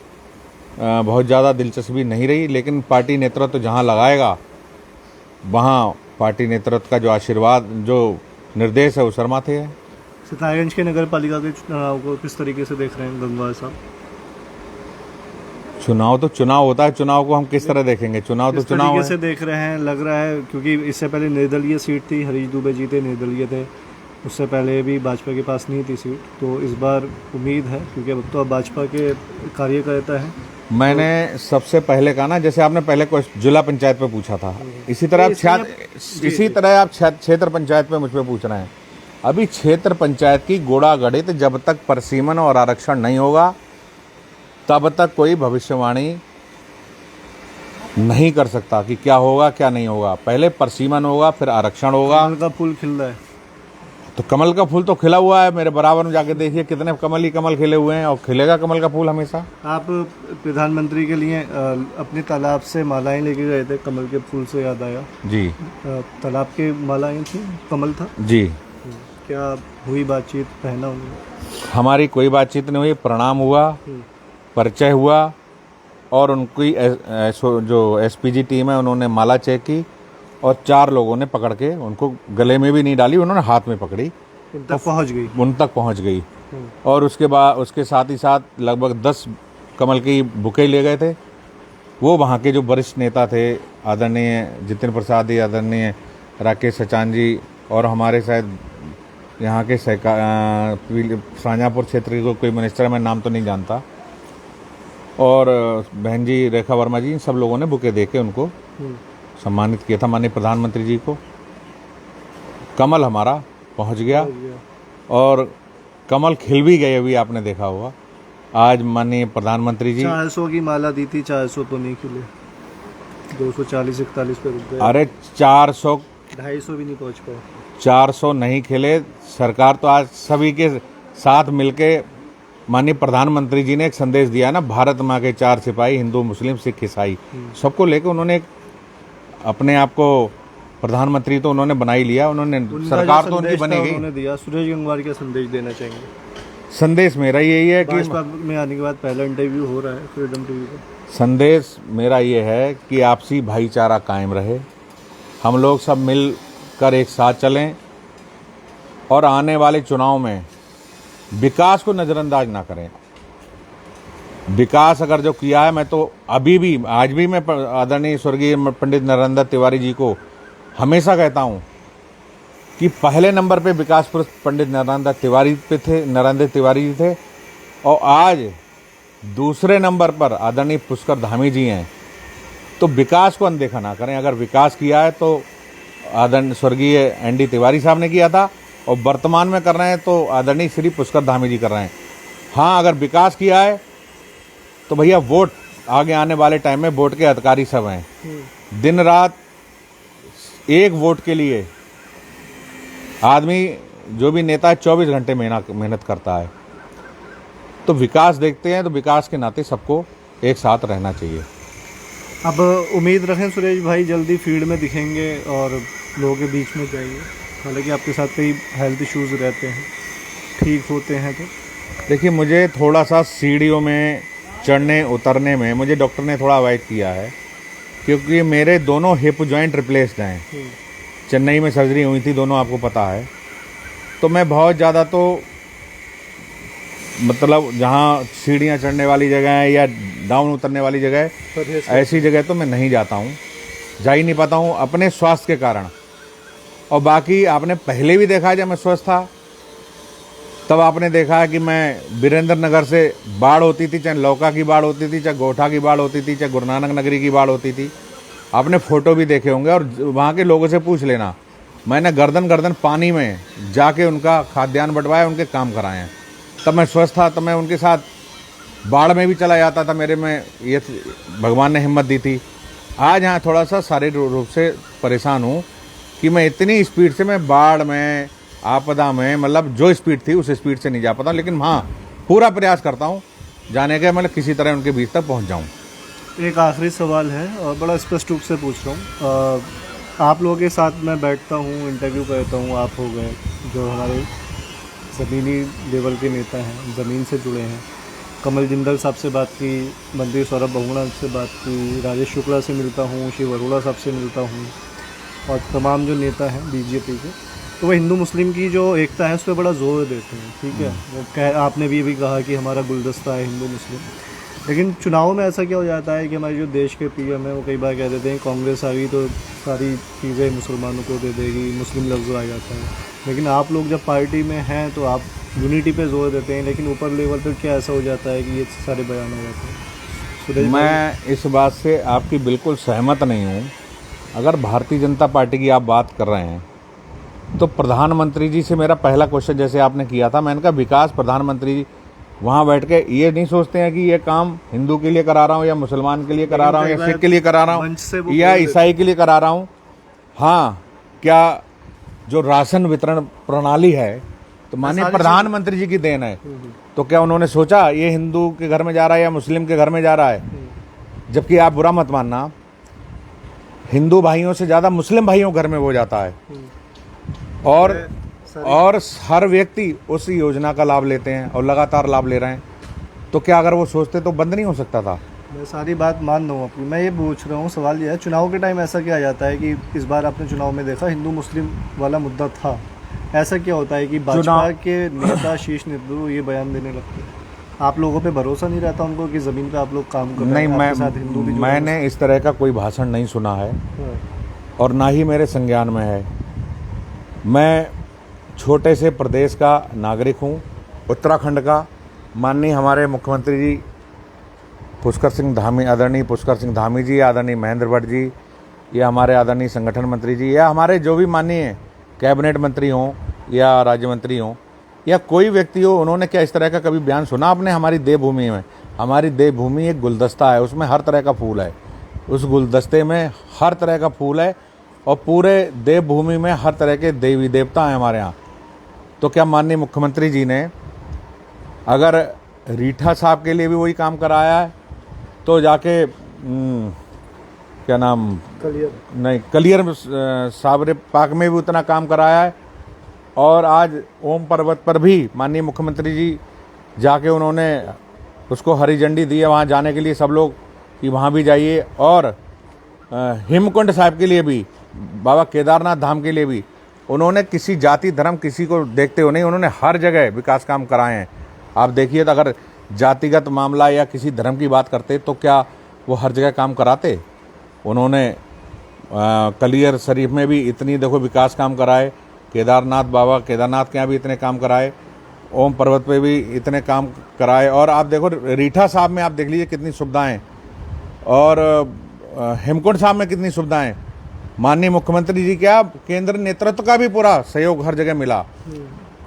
बहुत ज़्यादा दिलचस्पी नहीं रही, लेकिन पार्टी नेतृत्व जहां लगाएगा वहां पार्टी नेतृत्व का जो आशीर्वाद, जो निर्देश है, वो शर्माते हैं। सितारगंज के नगर पालिका के चुनाव को किस तरीके से देख रहे हैं गंगवार साहब? चुनाव तो चुनाव होता है, चुनाव को हम किस तरह देखेंगे? चुनाव तो किस चुनाव तरीके है। से देख रहे हैं? लग रहा है क्योंकि इससे पहले निर्दलीय सीट थी, हरीश दुबे जी थे, निर्दलीय थे, उससे पहले भी भाजपा के पास नहीं थी सीट, तो इस बार उम्मीद है क्योंकि अब तो भाजपा के कार्यकर्ता हैं। मैंने सबसे पहले कहा ना, जैसे आपने पहले जिला पंचायत पे पूछा था, इसी तरह आप क्षेत्र पंचायत पे मुझ पे पूछ रहे हैं। अभी क्षेत्र पंचायत की गोड़ा गढ़ित जब तक परिसीमन और आरक्षण नहीं होगा तब तक कोई भविष्यवाणी नहीं कर सकता कि क्या होगा क्या नहीं होगा। पहले परिसीमन होगा, फिर आरक्षण होगा। कमल का फूल खिल रहा है, तो कमल का फूल तो खिला हुआ है, मेरे बराबर में जाके देखिए कितने कमल ही कमल खिले हुए हैं, और खिलेगा कमल का फूल हमेशा। आप प्रधानमंत्री के लिए अपने तालाब से मालाएं लेके गए थे, कमल के फूल से याद आया। जी तालाब के मालाएं थी, कमल था। जी। क्या हुई बातचीत, पहना उन्होंने? हमारी कोई बातचीत नहीं हुई, प्रणाम हुआ, परिचय हुआ, और उनकी जो एसपीजी टीम है उन्होंने माला चेक की, और 4 लोगों ने पकड़ के उनको गले में भी नहीं डाली, उन्होंने हाथ में पकड़ी, उन तक पहुंच गई। और उसके बाद उसके साथ ही साथ लगभग 10 कमल की बुके ले गए थे। वो वहाँ के जो वरिष्ठ नेता थे, आदरणीय जितेंद्र प्रसाद जी, आदरणीय राकेश सचान जी, और हमारे शायद यहाँ के शाहजहाँपुर क्षेत्र के कोई मिनिस्टर है, मैं नाम तो नहीं जानता, और बहन जी रेखा वर्मा जी, सब लोगों ने बुके दे के उनको सम्मानित किया था, माननीय प्रधानमंत्री जी को। कमल हमारा पहुंच गया, और कमल खिल भी गए, अभी आपने देखा होगा। आज माननीय प्रधानमंत्री जी 400 की माला दी थी, 400 तो नहीं खिले, 240-41 पे रुक गए। अरे 400 250 भी नहीं पहुंच पाए। 400 नहीं खिले। सरकार तो आज सभी के साथ मिलके, माननीय प्रधानमंत्री जी ने एक संदेश दिया ना, भारत माँ के 4 सिपाही, हिंदू मुस्लिम सिख ईसाई, सबको लेके उन्होंने अपने आप को प्रधानमंत्री तो उन्होंने बना ही लिया। उन्होंने सरकार तो उनकी बनी गई। उन्होंने दिया। सुरेश गंगवार क्या संदेश देना चाहेंगे? संदेश मेरा यही है कि भाजपा में आने के बाद पहला इंटरव्यू हो रहा है फ्रीडम टीवी पे। संदेश मेरा ये है कि आपसी भाईचारा कायम रहे, हम लोग सब मिल कर एक साथ चलें, और आने वाले चुनाव में विकास को नज़रअंदाज ना करें। विकास अगर जो किया है, मैं तो अभी भी आज भी मैं आदरणीय स्वर्गीय पंडित नरेंद्र तिवारी जी को हमेशा कहता हूं कि पहले नंबर पे विकास पुरुष पंडित नरेंद्र तिवारी जी थे, और आज दूसरे नंबर पर आदरणीय पुष्कर धामी जी हैं। तो विकास को अनदेखा ना करें। अगर विकास किया है तो आदरणीय स्वर्गीय एनडी तिवारी साहब ने किया था, और वर्तमान में कर रहे हैं तो आदरणीय श्री पुष्कर धामी जी कर रहे हैं। हाँ, अगर विकास किया है तो भैया वोट आगे आने वाले टाइम में वोट के अधिकारी सब हैं। दिन रात एक वोट के लिए आदमी, जो भी नेता है, 24 घंटे मेहनत करता है। तो विकास देखते हैं तो विकास के नाते सबको एक साथ रहना चाहिए। अब उम्मीद रखें सुरेश भाई जल्दी फील्ड में दिखेंगे और लोगों के बीच में जाएंगे। हालांकि आपके साथ कई हेल्थ इश्यूज़ रहते हैं, ठीक होते हैं तो? देखिए, मुझे थोड़ा सा सीढ़ियों में चढ़ने उतरने में मुझे डॉक्टर ने थोड़ा अवॉइड किया है, क्योंकि मेरे दोनों हिप जॉइंट रिप्लेस्ड हैं। चेन्नई में सर्जरी हुई थी, दोनों आपको पता है। तो मैं बहुत ज़्यादा तो मतलब जहाँ सीढ़ियाँ चढ़ने वाली जगह है या डाउन उतरने वाली जगह है, ऐसी जगह तो मैं नहीं जाता हूँ, जा ही नहीं पाता हूँ अपने स्वास्थ्य के कारण। और बाकी आपने पहले भी देखा है, जब मैं स्वस्थ था तब आपने देखा है कि मैं वीरेंद्र नगर से बाढ़ होती थी, चाहे लौका की बाढ़ होती थी, चाहे गोठा की बाढ़ होती थी, चाहे गुरु नानक नगरी की बाढ़ होती थी। आपने फ़ोटो भी देखे होंगे, और वहाँ के लोगों से पूछ लेना, मैंने गर्दन पानी में जाके उनका खाद्यान्न बंटवाया, उनके काम कराए हैं। तब मैं स्वस्थ था, तब मैं उनके साथ बाढ़ में भी चला जाता था, मेरे में ये भगवान ने हिम्मत दी थी। आज यहाँ थोड़ा सा शारीरिक रूप से परेशान हूँ कि मैं इतनी स्पीड से, मैं बाढ़ में, आपदा में, मतलब जो स्पीड थी उस स्पीड से नहीं जा पाता। लेकिन हाँ, पूरा प्रयास करता हूँ जाने का, मतलब किसी तरह उनके बीच तक पहुँच जाऊँ। एक आखिरी सवाल है और बड़ा स्पष्ट रूप से पूछ रहा हूँ। आप लोगों के साथ मैं बैठता हूँ, इंटरव्यू करता हूँ, आप हो गए जो हमारे ज़मीनी लेवल के नेता हैं, ज़मीन से जुड़े हैं। कमल जिंदल साहब से बात की, मंत्री सौरभ बहुगुणा से बात की, राजेश शुक्ला से मिलता हूँ, शिव अरोड़ा साहब से मिलता हूँ, और तमाम जो नेता हैं बीजेपी के, तो वो हिंदू मुस्लिम की जो एकता है उस पर बड़ा जोर देते हैं। ठीक है, वो आपने भी कहा कि हमारा गुलदस्ता है हिंदू मुस्लिम। लेकिन चुनाव में ऐसा क्या हो जाता है कि हमारे जो देश के पीएम है वो कई बार कह देते हैं कांग्रेस आ गई तो सारी चीज़ें मुसलमानों को दे देगी, मुस्लिम लफ्ज़ आ जाता है। लेकिन आप लोग जब पार्टी में हैं तो आप यूनिटी पे जोर देते हैं, लेकिन ऊपर लेवल पर क्या ऐसा हो जाता है कि ये सारे बयान हो जाते हैं? सुरेश भाई, मैं इस बात से आपकी बिल्कुल सहमत नहीं हूँ। अगर भारतीय जनता पार्टी की आप बात कर रहे हैं तो प्रधानमंत्री जी से मेरा पहला क्वेश्चन जैसे आपने किया था, मैंने कहा विकास प्रधानमंत्री जी वहाँ बैठ के ये नहीं सोचते हैं कि ये काम हिंदू के लिए करा रहा हूँ या मुसलमान के लिए करा रहा हूँ या सिख के लिए करा रहा मंच से हूँ वो या बोल ईसाई के लिए करा रहा हूँ। हाँ, क्या जो राशन वितरण प्रणाली है तो माननीय प्रधानमंत्री जी की देन है, तो क्या उन्होंने सोचा ये हिंदू के घर में जा रहा है या मुस्लिम के घर में जा रहा है? जबकि आप बुरा मत मानना, हिंदू भाइयों से ज़्यादा मुस्लिम भाइयों घर में वो जाता है और हर व्यक्ति उस योजना का लाभ लेते हैं और लगातार लाभ ले रहे हैं। तो क्या अगर वो सोचते तो बंद नहीं हो सकता था? मैं सारी बात मान रहा हूँ आपकी। मैं ये पूछ रहा हूँ, सवाल ये है, चुनाव के टाइम ऐसा क्या आ जाता है कि इस बार आपने चुनाव में देखा हिंदू मुस्लिम वाला मुद्दा था, ऐसा क्या होता है कि भाजपा के नेता शीर्ष नेतृत्व ये बयान देने लगते हैं? आप लोगों पे भरोसा नहीं रहता उनको कि ज़मीन पे आप लोग काम कर रहे हैं? नहीं, आपके साथ हिंदू भी जुड़े हैं? मैंने इस तरह का कोई भाषण नहीं सुना है हाँ। और ना ही मेरे संज्ञान में है। मैं छोटे से प्रदेश का नागरिक हूँ, उत्तराखंड का। माननीय हमारे मुख्यमंत्री जी पुष्कर सिंह धामी, आदरणीय पुष्कर सिंह धामी जी, आदरणीय महेंद्र भट्ट जी, या हमारे आदरणीय संगठन मंत्री जी, या हमारे जो भी माननीय कैबिनेट मंत्री हों या राज्य मंत्री हों या कोई व्यक्ति हो, उन्होंने क्या इस तरह का कभी बयान सुना आपने? हमारी देवभूमि में, हमारी देवभूमि एक गुलदस्ता है, उसमें हर तरह का फूल है, उस गुलदस्ते में हर तरह का फूल है और पूरे देवभूमि में हर तरह के देवी देवता हैं हमारे यहाँ। तो क्या माननीय मुख्यमंत्री जी ने अगर रीठा साहब के लिए भी वही काम कराया है तो जाके क्या नाम कलियर साबरे पाक में भी उतना काम कराया है। और आज ओम पर्वत पर भी माननीय मुख्यमंत्री जी जाके उन्होंने उसको हरी झंडी दी है वहाँ जाने के लिए सब लोग कि वहाँ भी जाइए। और हेमकुंड साहब के लिए भी, बाबा केदारनाथ धाम के लिए भी उन्होंने किसी जाति धर्म किसी को देखते हुए नहीं, उन्होंने हर जगह विकास काम कराए हैं। आप देखिए तो अगर जातिगत मामला या किसी धर्म की बात करते तो क्या वो हर जगह काम कराते? उन्होंने कलियर शरीफ में भी इतनी देखो विकास काम कराए, केदारनाथ बाबा केदारनाथ के यहाँ भी इतने काम कराए, ओम पर्वत पे भी इतने काम कराए। और आप देखो रीठा साहब में आप देख लीजिए कितनी सुविधाएं, और हेमकुंड साहब में कितनी सुविधाएं। माननीय मुख्यमंत्री जी क्या केंद्र नेतृत्व का भी पूरा सहयोग हर जगह मिला।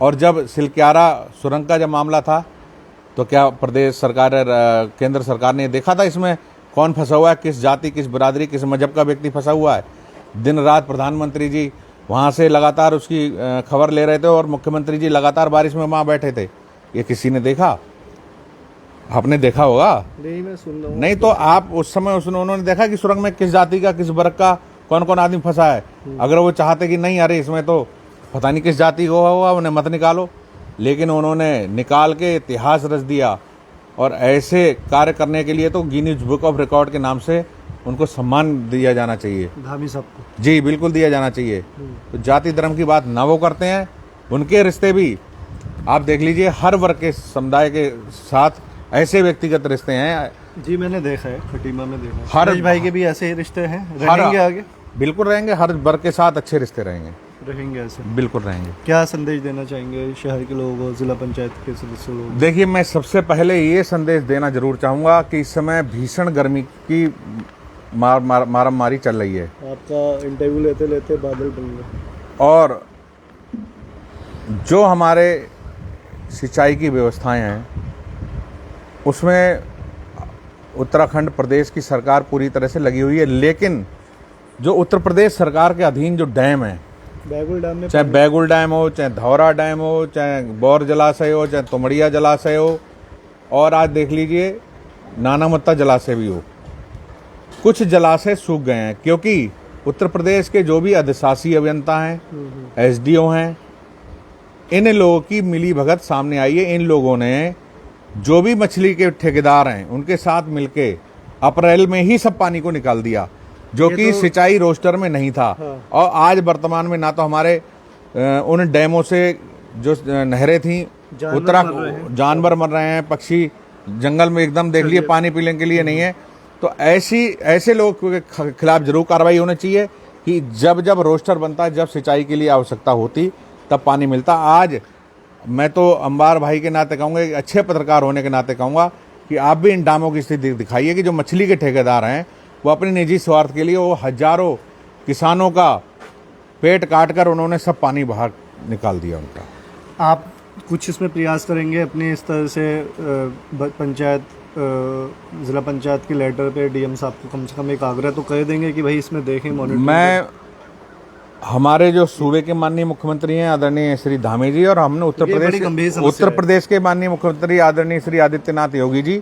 और जब सिलक्यारा सुरंग का जब मामला था तो क्या प्रदेश सरकार केंद्र सरकार ने देखा था इसमें कौन फंसा हुआ है, किस जाति किस बिरादरी किस मजहब का व्यक्ति फंसा हुआ है? दिन रात प्रधानमंत्री जी वहाँ से लगातार उसकी खबर ले रहे थे और मुख्यमंत्री जी लगातार बारिश में वहाँ बैठे थे। ये किसी ने देखा? आपने देखा होगा? नहीं, मैं सुन रहा हूँ। नहीं तो आप उस समय उन्होंने देखा कि सुरंग में किस जाति का किस वर्ग का कौन कौन आदमी फंसा है? अगर वो चाहते कि नहीं अरे इसमें तो पता नहीं किस जाति को हुआ, उन्हें मत निकालो, लेकिन उन्होंने निकाल के इतिहास रच दिया। और ऐसे कार्य करने के लिए तो गिनीज बुक ऑफ रिकॉर्ड के नाम से उनको सम्मान दिया जाना चाहिए। धामी साहब को जी बिल्कुल दिया जाना चाहिए। तो जाति धर्म की बात ना वो करते हैं, उनके रिश्ते भी आप देख लीजिए हर वर्ग के समुदाय के साथ ऐसे व्यक्तिगत रिश्ते हैं। जी मैंने देखा है, खटीमा में देखा है। हर सुरेश भाई के भी ऐसे ही रिश्ते हैं, रहेंगे आगे? बिल्कुल रहेंगे, हर वर्ग के साथ अच्छे रिश्ते रहेंगे, ऐसे बिल्कुल रहेंगे। क्या संदेश देना चाहेंगे शहर के लोगों को, जिला पंचायत के सदस्यों को? देखिए, मैं सबसे पहले ये संदेश देना जरूर चाहूँगा कि इस समय भीषण गर्मी की मारामारी चल रही है। आपका इंटरव्यू लेते लेते बादल बन गए। और जो हमारे सिंचाई की व्यवस्थाएं हैं उसमें उत्तराखंड प्रदेश की सरकार पूरी तरह से लगी हुई है, लेकिन जो उत्तर प्रदेश सरकार के अधीन जो डैम है, बैगुल डैम में, चाहे बैगुल डैम हो, चाहे धौरा डैम हो, चाहे बौर जलाशय हो, चाहे तुमड़िया जलाशय हो, और आज देख लीजिए नानामत्ता जलाशय भी हो, कुछ जलाशय सूख गए हैं क्योंकि उत्तर प्रदेश के जो भी अधिशासी अभियंता हैं, एसडीओ हैं, इन लोगों की मिली भगत सामने आई है। इन लोगों ने जो भी मछली के ठेकेदार हैं उनके साथ मिलके अप्रैल में ही सब पानी को निकाल दिया, जो कि सिंचाई रोस्टर में नहीं था। और आज वर्तमान में ना तो हमारे उन डैमों से जो नहरें थी जानवर मर रहे हैं, पक्षी जंगल में एकदम देख लिए पानी पीने के लिए नहीं है। तो ऐसे लोगों के खिलाफ जरूर कार्रवाई होनी चाहिए कि जब जब रोस्टर बनता है, जब सिंचाई के लिए आवश्यकता होती तब पानी मिलता। आज मैं तो अंबार भाई के नाते कहूँगा, एक अच्छे पत्रकार होने के नाते कहूँगा कि आप भी इन डैमों की स्थिति दिखाइए कि जो मछली के ठेकेदार हैं वो अपने निजी स्वार्थ के लिए वो हजारों किसानों का पेट काट कर उन्होंने सब पानी बाहर निकाल दिया उनका। आप कुछ इसमें प्रयास करेंगे अपने इस तरह से पंचायत ज़िला पंचायत की लेटर पे डीएम साहब को कम से कम एक आग्रह तो कर देंगे कि भाई इसमें देखें मॉनिटरिंग? मैं हमारे जो सूबे के माननीय मुख्यमंत्री हैं आदरणीय श्री धामी जी, और हमने उत्तर प्रदेश के माननीय मुख्यमंत्री आदरणीय श्री आदित्यनाथ योगी जी,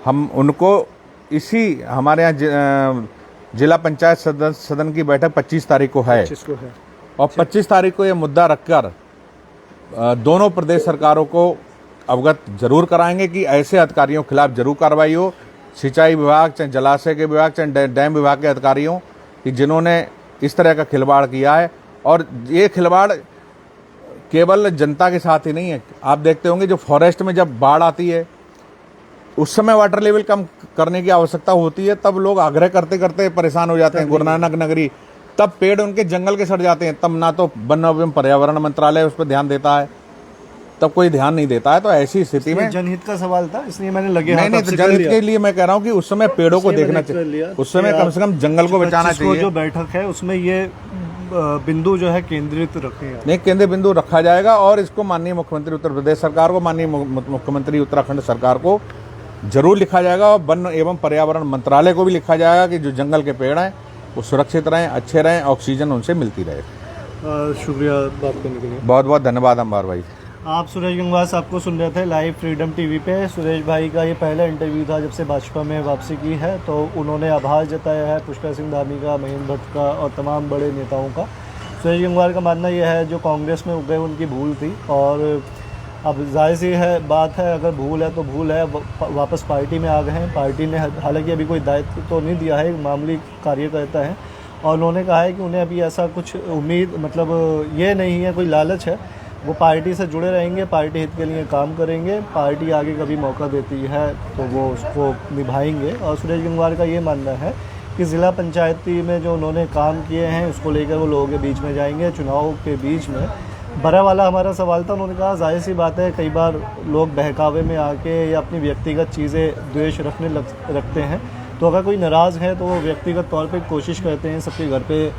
हम उनको इसी हमारे यहाँ जिला पंचायत सदन की बैठक 25 तारीख को है और 25 तारीख को ये मुद्दा रखकर दोनों प्रदेश सरकारों को अवगत जरूर कराएंगे कि ऐसे अधिकारियों के खिलाफ जरूर कार्रवाई हो। सिंचाई विभाग, चाहे जलाशय के विभाग, चाहे डैम विभाग के अधिकारियों कि जिन्होंने इस तरह का खिलवाड़ किया है। और ये खिलवाड़ केवल जनता के साथ ही नहीं है। आप देखते होंगे जो फॉरेस्ट में जब बाढ़ आती है उस समय वाटर लेवल कम करने की आवश्यकता होती है, तब लोग आग्रह करते करते परेशान हो जाते हैं। गुरु नानक नगरी, तब पेड़ उनके जंगल के सड़ जाते हैं, तब ना तो वन एवं पर्यावरण मंत्रालय उस पर ध्यान देता है, तब कोई ध्यान नहीं देता है। तो ऐसी स्थिति में जनहित का सवाल था, इसलिए मैंने लगे नहीं तो जनहित के लिए मैं कह रहा हूँ कि उस समय पेड़ों को देखना चाहिए, उस समय कम से कम जंगल को बचाना चाहिए। जो बैठक है उसमें ये बिंदु जो है केंद्रित रखे, नहीं केंद्रीय बिंदु रखा जाएगा और इसको माननीय मुख्यमंत्री उत्तर प्रदेश सरकार को, माननीय मुख्यमंत्री उत्तराखंड सरकार को जरूर लिखा जाएगा और वन एवं पर्यावरण मंत्रालय को भी लिखा जाएगा कि जो जंगल के पेड़ हैं वो सुरक्षित रहें, अच्छे रहें, ऑक्सीजन उनसे मिलती रहे। शुक्रिया बात करने के लिए। बहुत बहुत धन्यवाद अंबार भाई। आप सुरेश गंगवार साहब को सुन रहे थे लाइव फ्रीडम टीवी पे। सुरेश भाई का ये पहला इंटरव्यू था जब से भाजपा में वापसी की है, तो उन्होंने आभार जताया है पुष्कर सिंह धामी का, महेंद्र भट्ट का और तमाम बड़े नेताओं का। सुरेश गंगवार का मानना यह है जो कांग्रेस में गए उनकी भूल थी, और अब जाहिर सी है बात है, अगर भूल है तो भूल है, वापस पार्टी में आ गए हैं। पार्टी ने हालांकि अभी कोई दायित्व तो नहीं दिया है, मामूली कार्यकर्ता है, और उन्होंने कहा है कि उन्हें अभी ऐसा कुछ उम्मीद मतलब ये नहीं है, कोई लालच है, वो पार्टी से जुड़े रहेंगे, पार्टी हित के लिए काम करेंगे, पार्टी आगे कभी मौका देती है तो वो उसको निभाएंगे। और सुरेश गंगवार का ये मानना है कि ज़िला पंचायती में जो उन्होंने काम किए हैं उसको लेकर वो लोगों के बीच में जाएंगे। चुनाव के बीच में बड़ा वाला हमारा सवाल था, उन्होंने कहा जाहिर सी बात है कई बार लोग बहकावे में आके या अपनी व्यक्तिगत चीज़ें द्वेष रखते हैं, तो अगर कोई नाराज़ है तो वो व्यक्तिगत तौर पे कोशिश करते हैं सबके घर पे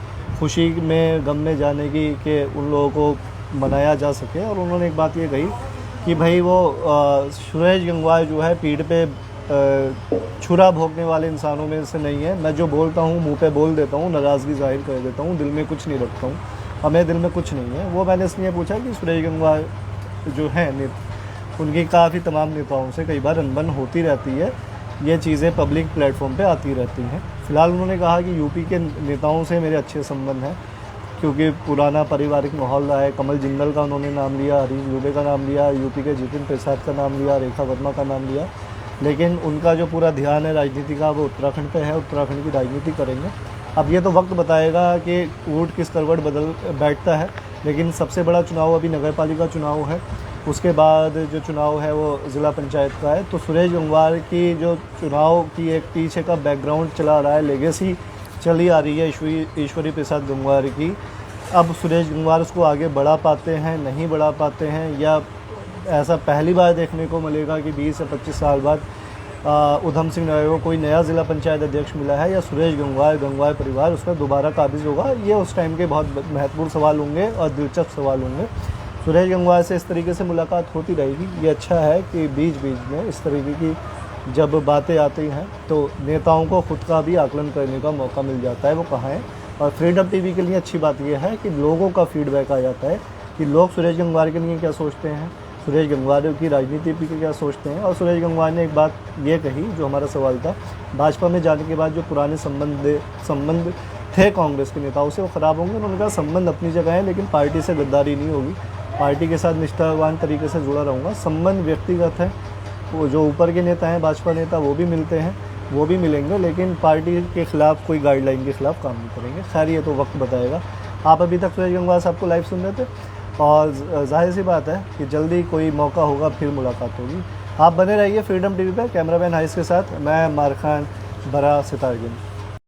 खुशी में गम में जाने की कि उन लोगों को मनाया जा सके। और उन्होंने एक बात ये कही कि भाई वो सुरेश गंगवार जो है पीठ पे छुरा भोंकने वाले इंसानों में से नहीं है। मैं जो बोलता हूँ मुंह पे बोल देता हूँ, नाराज़गी जाहिर कर देता हूँ, दिल में कुछ नहीं रखता हूँ, और मेरे दिल में कुछ नहीं है। वो मैंने इसलिए पूछा कि सुरेश गंगवार जो हैं उनकी काफ़ी तमाम नेताओं से कई बार अनबन होती रहती है, ये चीज़ें पब्लिक प्लेटफॉर्म पे आती रहती हैं। फ़िलहाल उन्होंने कहा कि यूपी के नेताओं से मेरे अच्छे संबंध हैं क्योंकि पुराना पारिवारिक माहौल रहा है। कमल जिंदल का उन्होंने नाम लिया, हरीश दुबे का नाम लिया, यूपी के जितिन प्रसाद का नाम लिया, रेखा वर्मा का नाम लिया, लेकिन उनका जो पूरा ध्यान है राजनीति का वो उत्तराखंड पे है, उत्तराखंड की राजनीति करेंगे। अब ये तो वक्त बताएगा कि ऊँट किस करवट बदल बैठता है, लेकिन सबसे बड़ा चुनाव अभी नगर पालिका चुनाव है, उसके बाद जो चुनाव है वो ज़िला पंचायत का है। तो सुरेश गंगवार की जो चुनाव की एक पीछे का बैकग्राउंड चला रहा है, लेगेसी चली आ रही है ईश्वरी प्रसाद गंगवार की। अब सुरेश गंगवार उसको आगे बढ़ा पाते हैं, नहीं बढ़ा पाते हैं, या ऐसा पहली बार देखने को मिलेगा कि 20 या 25 साल बाद उधम सिंह नगर को कोई नया ज़िला पंचायत अध्यक्ष मिला है, या सुरेश गंगवार परिवार उस पर दोबारा काबिज होगा। ये उस टाइम के बहुत महत्वपूर्ण सवाल होंगे और दिलचस्प सवाल होंगे। सुरेश गंगवार से इस तरीके से मुलाकात होती रहेगी। ये अच्छा है कि बीच बीच में इस तरीके की जब बातें आती हैं तो नेताओं को खुद का भी आकलन करने का मौका मिल जाता है वो कहाँ है। और फ्रीडम टीवी के लिए अच्छी बात यह है कि लोगों का फीडबैक आ जाता है कि लोग सुरेश गंगवार के लिए क्या सोचते हैं, सुरेश गंगवार की राजनीति पे क्या सोचते हैं। और सुरेश गंगवार ने एक बात ये कही जो हमारा सवाल था, भाजपा में जाने के बाद जो पुराने संबंध थे कांग्रेस के नेताओं से वो ख़राब होंगे। उन्होंने कहा संबंध अपनी जगह है, लेकिन पार्टी से गद्दारी नहीं होगी, पार्टी के साथ निष्ठावान तरीके से जुड़ा रहूँगा। संबंध व्यक्तिगत है, वो जो ऊपर के नेता हैं भाजपा नेता वो भी मिलते हैं, वो भी मिलेंगे, लेकिन पार्टी के ख़िलाफ़ कोई गाइडलाइन के ख़िलाफ़ काम नहीं करेंगे। खैर ये तो वक्त बताएगा। आप अभी तक सुरेश गंगवार साहब को लाइव सुन रहे थे और जाहिर सी बात है कि जल्दी कोई मौका होगा फिर मुलाकात होगी। आप बने रहिए फ्रीडम टीवी पे। कैमरामैन हाइस के साथ मैं मार खान, बरा सितारगंज।